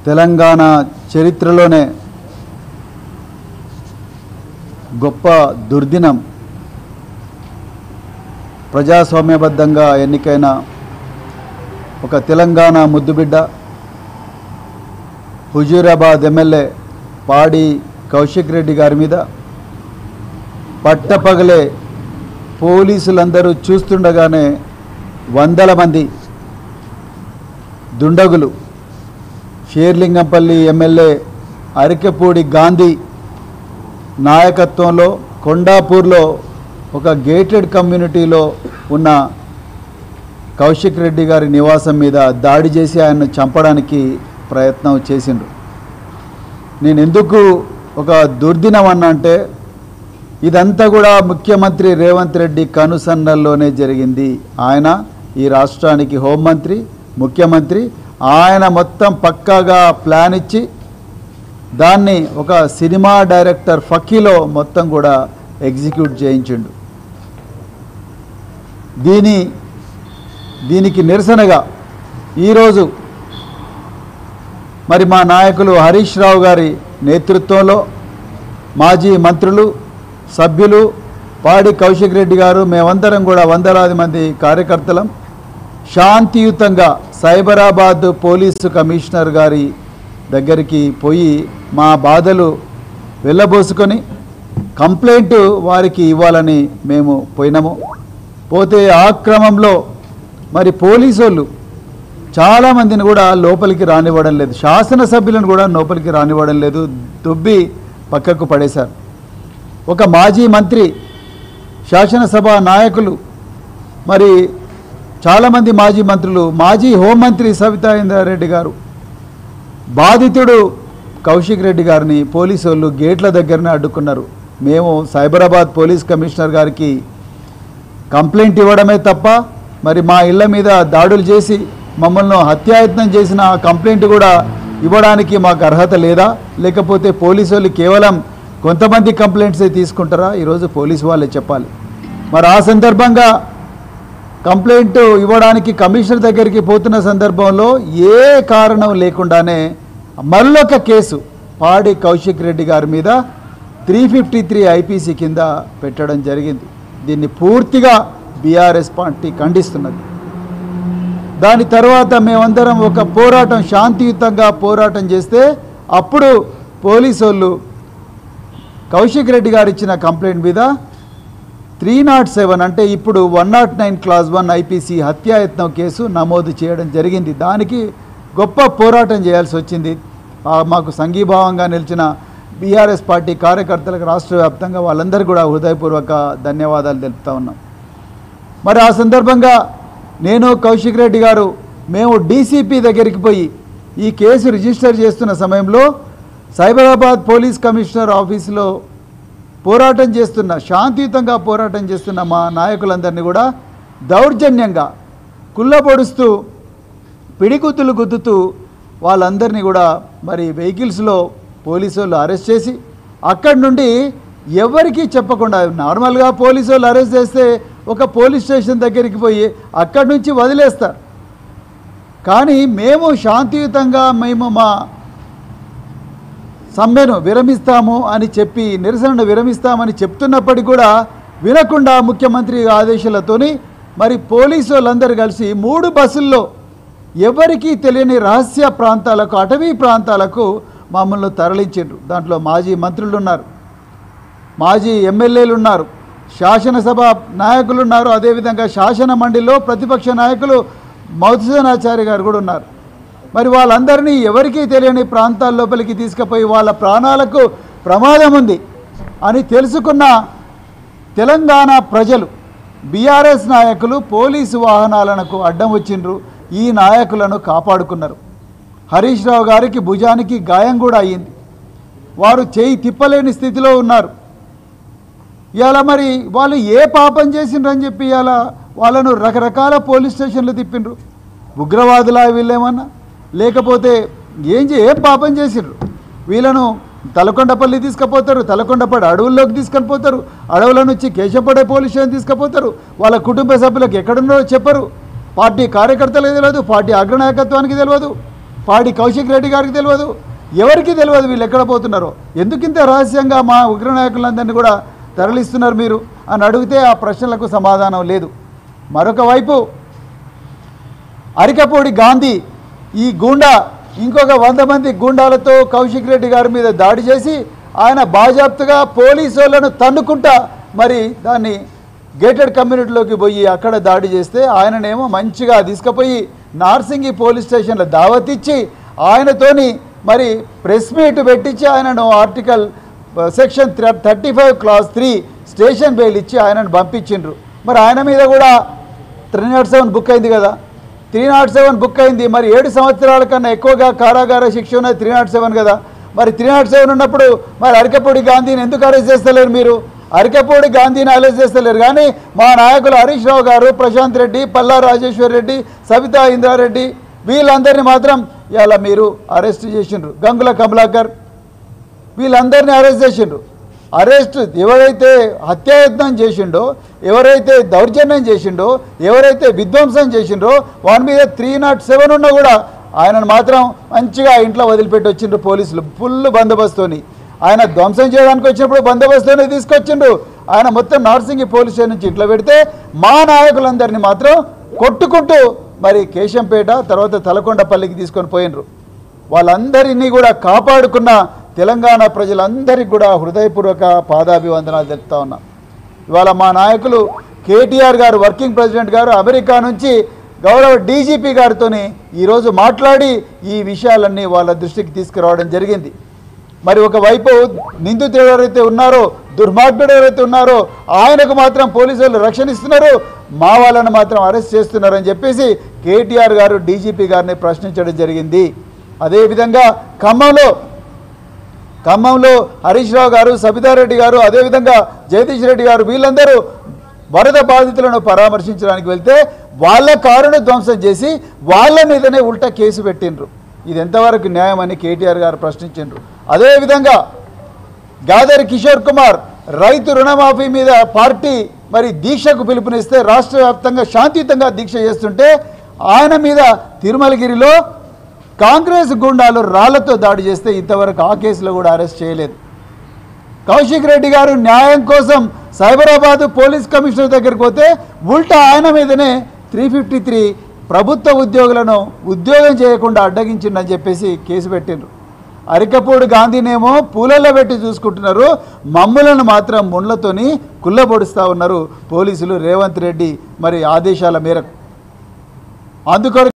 తెలంగాణ చరిత్రలోనే గొప్ప దుర్దినం. ప్రజాస్వామ్యబద్ధంగా ఎన్నికైన ఒక తెలంగాణ ముద్దుబిడ్డ హుజూరాబాద్ ఎమ్మెల్యే పాడి కౌశిక్ రెడ్డి గారి మీద పట్టపగలే పోలీసులందరూ చూస్తుండగానే వందల మంది దుండగులు షేర్లింగంపల్లి ఎమ్మెల్యే అరికెపూడి గాంధీ నాయకత్వంలో కొండాపూర్లో ఒక గేటెడ్ కమ్యూనిటీలో ఉన్న కౌశిక్ రెడ్డి గారి నివాసం మీద దాడి చేసి ఆయన్ను చంపడానికి ప్రయత్నం చేసిండ్రు. నేను ఎందుకు ఒక దుర్దినం అన్నా అంటే ఇదంతా కూడా ముఖ్యమంత్రి రేవంత్ రెడ్డి కనుసన్నల్లోనే జరిగింది. ఆయన ఈ రాష్ట్రానికి హోంమంత్రి, ముఖ్యమంత్రి. ఆయన మొత్తం పక్కాగా ప్లాన్ ఇచ్చి దాన్ని ఒక సినిమా డైరెక్టర్ ఫకీలో మొత్తం కూడా ఎగ్జిక్యూట్ చేయించిండు. దీనికి నిరసనగా ఈరోజు మరి మా నాయకులు హరీష్ రావు గారి నేతృత్వంలో మాజీ మంత్రులు, సభ్యులు, పాడి కౌశిక్ రెడ్డి గారు, మేమందరం కూడా వందలాది మంది కార్యకర్తలం శాంతియుతంగా సైబరాబాద్ పోలీసు కమిషనర్ గారి దగ్గరికి పోయి మా బాధలు వెళ్ళబోసుకొని కంప్లైంట్ వారికి ఇవ్వాలని మేము పోయినాము. పోతే ఆ క్రమంలో మరి పోలీసు వాళ్ళు చాలామందిని కూడా లోపలికి రానివ్వడం లేదు, శాసనసభ్యులను కూడా లోపలికి రానివ్వడం లేదు, దుబ్బి పక్కకు పడేశారు. ఒక మాజీ మంత్రి, శాసనసభ నాయకులు, మరి చాలామంది మాజీ మంత్రులు, మాజీ హోంమంత్రి సవితా ఇంద్రారెడ్డి గారు, బాధితుడు కౌశిక్ రెడ్డి గారిని పోలీసు వాళ్ళు గేట్ల దగ్గరనే అడ్డుకున్నారు. మేము సైబరాబాద్ పోలీస్ కమిషనర్ గారికి కంప్లైంట్ ఇవ్వడమే తప్ప మరి మా ఇళ్ళ మీద దాడులు చేసి మమ్మల్ని హత్యాయత్నం చేసిన ఆ కంప్లైంట్ కూడా ఇవ్వడానికి మాకు అర్హత లేదా? లేకపోతే పోలీసు వాళ్ళు కేవలం కొంతమంది కంప్లైంట్సే తీసుకుంటారా? ఈరోజు పోలీసు వాళ్ళే చెప్పాలి. మరి ఆ సందర్భంగా కంప్లైంట్ ఇవ్వడానికి కమిషనర్ దగ్గరికి పోతున్న సందర్భంలో ఏ కారణం లేకుండానే మరొక కేసు పాడి కౌశిక్ రెడ్డి గారి మీద 353 ఐపీసీ కింద పెట్టడం జరిగింది. దీన్ని పూర్తిగా బీఆర్ఎస్ పార్టీ ఖండిస్తున్నది. దాని తర్వాత మేమందరం ఒక పోరాటం, శాంతియుతంగా పోరాటం చేస్తే అప్పుడు పోలీసు వాళ్ళు కౌశిక్ రెడ్డి గారు ఇచ్చిన కంప్లైంట్ మీద 307 అంటే ఇప్పుడు 109 క్లాస్ 1 ఐపీసీ హత్యాయత్నం కేసు నమోదు చేయడం జరిగింది. దానికి గొప్ప పోరాటం చేయాల్సి వచ్చింది. మాకు సంఘీభావంగా నిలిచిన బీఆర్ఎస్ పార్టీ కార్యకర్తలకు రాష్ట్ర వ్యాప్తంగా వాళ్ళందరూ కూడా హృదయపూర్వక ధన్యవాదాలు తెలుపుతా ఉన్నాం. మరి ఆ సందర్భంగా నేను, కౌశిక్ రెడ్డి గారు, మేము డీసీపీ దగ్గరికి పోయి ఈ కేసు రిజిస్టర్ చేస్తున్న సమయంలో సైబరాబాద్ పోలీస్ కమిషనర్ ఆఫీసులో పోరాటం చేస్తున్న, శాంతియుతంగా పోరాటం చేస్తున్న మా నాయకులందరినీ కూడా దౌర్జన్యంగా కుళ్ళబొడుస్తూ, పిడిగుద్దులు గుద్దుతూ వాళ్ళందరినీ కూడా మరి వెహికల్స్లో పోలీసు వాళ్ళు అరెస్ట్ చేసి అక్కడి నుండి ఎవరికీ చెప్పకుండా, నార్మల్గా పోలీసు వాళ్ళు అరెస్ట్ చేస్తే ఒక పోలీస్ స్టేషన్ దగ్గరికి పోయి అక్కడి నుంచి వదిలేస్తారు. కానీ మేము శాంతియుతంగా మా సమ్మెను విరమిస్తాము అని చెప్పి, నిరసనను విరమిస్తామని చెప్తున్నప్పటికీ కూడా వినకుండా ముఖ్యమంత్రి ఆదేశాలతోని మరి పోలీసు వాళ్ళందరూ కలిసి 3 బస్సుల్లో ఎవరికీ తెలియని రహస్య ప్రాంతాలకు, అటవీ ప్రాంతాలకు మమ్మల్ని తరలించారు. దాంట్లో మాజీ మంత్రులు ఉన్నారు, మాజీ ఎమ్మెల్యేలు ఉన్నారు, శాసనసభ నాయకులు ఉన్నారు, అదేవిధంగా శాసన మండలిలో ప్రతిపక్ష నాయకులు మధుసూదనాచారి గారు కూడా ఉన్నారు. మరి వాళ్ళందరినీ ఎవరికీ తెలియని ప్రాంతాల లోపలికి తీసుకుపోయి వాళ్ళ ప్రాణాలకు ప్రమాదం ఉంది అని తెలుసుకున్న తెలంగాణ ప్రజలు, బీఆర్ఎస్ నాయకులు పోలీసు వాహనాలకు అడ్డం వచ్చిండ్రు. ఈ నాయకులను కాపాడుకున్నారు. హరీష్ రావు గారికి భుజానికి గాయం కూడా అయ్యింది. వారు చేయి తిప్పలేని స్థితిలో ఉన్నారు. ఇవాళ మరి వాళ్ళు ఏ పాపం చేసిండ్రని చెప్పి ఇవాళ వాళ్ళను రకరకాల పోలీస్ స్టేషన్లు తిప్పిండ్రు. ఉగ్రవాదులా వీళ్ళేమన్నా, లేకపోతే ఏం పాపం చేసిండ్రు? వీళ్ళను తలకొండపల్లి తీసుకుపోతారు, తలకొండపల్లి అడవుల్లోకి తీసుకొని పోతారు, అడవుల నుంచి కేశంపడే పోలీస్ స్టేషన్ తీసుకుపోతారు. వాళ్ళ కుటుంబ సభ్యులకు ఎక్కడున్నారో చెప్పరు, పార్టీ కార్యకర్తలకు తెలియదు, పార్టీ అగ్రనాయకత్వానికి తెలియదు. పాడి కౌశిక్ రెడ్డి గారికి తెలియదు, ఎవరికి తెలియదు వీళ్ళు ఎక్కడ పోతున్నారో. ఎందుకు ఇంత రహస్యంగా మా ఉగ్ర నాయకులందరినీ కూడా తరలిస్తున్నారు మీరు అని అడిగితే ఆ ప్రశ్నలకు సమాధానం లేదు. మరొక వైపు అరికపూడి గాంధీ ఈ గూండా ఇంకొక 100 మంది గూండాలతో కౌశిక్ రెడ్డి గారి మీద దాడి చేసి ఆయన బాజాప్తుగా పోలీసు వాళ్ళను తన్నుకుంటా మరి దాన్ని గేటెడ్ కమ్యూనిటీలోకి పోయి అక్కడ దాడి చేస్తే ఆయననేమో మంచిగా తీసుకుపోయి నార్సింగి పోలీస్ స్టేషన్లో దావత్ ఇచ్చి ఆయనతోని మరి ప్రెస్ మీట్ పెట్టించి ఆయనను article section 35 class 3 station bail ఇచ్చి ఆయనను పంపించిండ్రు. మరి ఆయన మీద కూడా 307 బుక్ అయింది కదా, 307 బుక్ అయింది. మరి 7 సంవత్సరాల కన్నా ఎక్కువగా కారాగార శిక్ష ఉన్నది 307 కదా. మరి 307 ఉన్నప్పుడు మరి అరికపూడి గాంధీని ఎందుకు అరెస్ట్ చేస్తలేరు మీరు? అరికపూడి గాంధీని అరెస్ట్ చేస్తలేరు కానీ మా నాయకులు హరీష్ రావు గారు, ప్రశాంత్ రెడ్డి, పల్లా రాజేశ్వర్ రెడ్డి, సబితా ఇంద్రారెడ్డి వీళ్ళందరినీ మాత్రం ఇలా మీరు అరెస్ట్ చేసిండ్రు. గంగుల కమలాకర్ వీళ్ళందరినీ అరెస్ట్ చేసిండ్రు. అరెస్ట్ ఎవరైతే హత్యాయత్నం చేసిండో, ఎవరైతే దౌర్జన్యం చేసిండో, ఎవరైతే విధ్వంసం చేసిండ్రో వాని మీద 307 ఉన్నా కూడా ఆయనను మాత్రం మంచిగా ఇంట్లో వదిలిపెట్టి వచ్చిండ్రు పోలీసులు ఫుల్ బందోబస్తుని. ఆయన ధ్వంసం చేయడానికి వచ్చినప్పుడు బందోబస్తుని తీసుకొచ్చిండ్రు. ఆయన మొత్తం నార్సింగి పోలీస్ స్టేషన్ నుంచి ఇంట్లో పెడితే మా నాయకులందరినీ మాత్రం కొట్టుకుంటూ మరి కేశంపేట తర్వాత తలకొండపల్లికి తీసుకొని పోయినరు. వాళ్ళందరినీ కూడా కాపాడుకున్న తెలంగాణ ప్రజలందరికీ కూడా హృదయపూర్వక పాదాభివందనాలు తెలుపుతా ఉన్నాం. ఇవాళ మా నాయకులు కేటీఆర్ గారు, వర్కింగ్ ప్రెసిడెంట్ గారు అమెరికా నుంచి గౌరవ డీజీపీ గారితో ఈరోజు మాట్లాడి ఈ విషయాలన్నీ వాళ్ళ దృష్టికి తీసుకురావడం జరిగింది. మరి ఒకవైపు నిందితుడు ఎవరైతే ఉన్నారో, దుర్మార్గుడు ఎవరైతే ఉన్నారో ఆయనకు మాత్రం పోలీసులు రక్షణ ఇస్తున్నారు, మా వాళ్ళను మాత్రం అరెస్ట్ చేస్తున్నారని చెప్పేసి కేటీఆర్ గారు డీజీపీ గారిని ప్రశ్నించడం జరిగింది. అదేవిధంగా ఖమ్మంలో హరీష్ రావు గారు, సబితారెడ్డి గారు, అదేవిధంగా జగదీష్ రెడ్డి గారు వీళ్ళందరూ వరద బాధితులను పరామర్శించడానికి వెళ్తే వాళ్ళ కారును ధ్వంసం చేసి వాళ్ళ మీదనే ఉల్టా కేసు పెట్టిండ్రు. ఇది ఎంతవరకు న్యాయమని కేటీఆర్ గారు ప్రశ్నించారు. అదేవిధంగా గాదరి కిషోర్ కుమార్ రైతు రుణమాఫీ మీద పార్టీ మరి దీక్షకు పిలుపునిస్తే రాష్ట్ర వ్యాప్తంగా శాంతియుతంగా దీక్ష చేస్తుంటే ఆయన మీద తిరుమలగిరిలో కాంగ్రెస్ గుండాలు రాళ్లతో దాడి చేస్తే ఇంతవరకు ఆ కేసులో కూడా అరెస్ట్ చేయలేదు. కౌశిక్ రెడ్డి గారు న్యాయం కోసం సైబరాబాద్ పోలీస్ కమిషనర్ దగ్గరికి పోతే ఉల్టా ఆయన మీదనే 353 ప్రభుత్వ ఉద్యోగులను ఉద్యోగం చేయకుండా అడ్డగించిందని చెప్పేసి కేసు పెట్టిండ్రు. అరికపూడి గాంధీనేమో పూలల్లో పెట్టి చూసుకుంటున్నారు, మమ్ములను మాత్రం ముండ్లతోని కుల్లబొడుస్తూ ఉన్నారు పోలీసులు రేవంత్ రెడ్డి మరి ఆదేశాల మేరకు. అందుకొరకు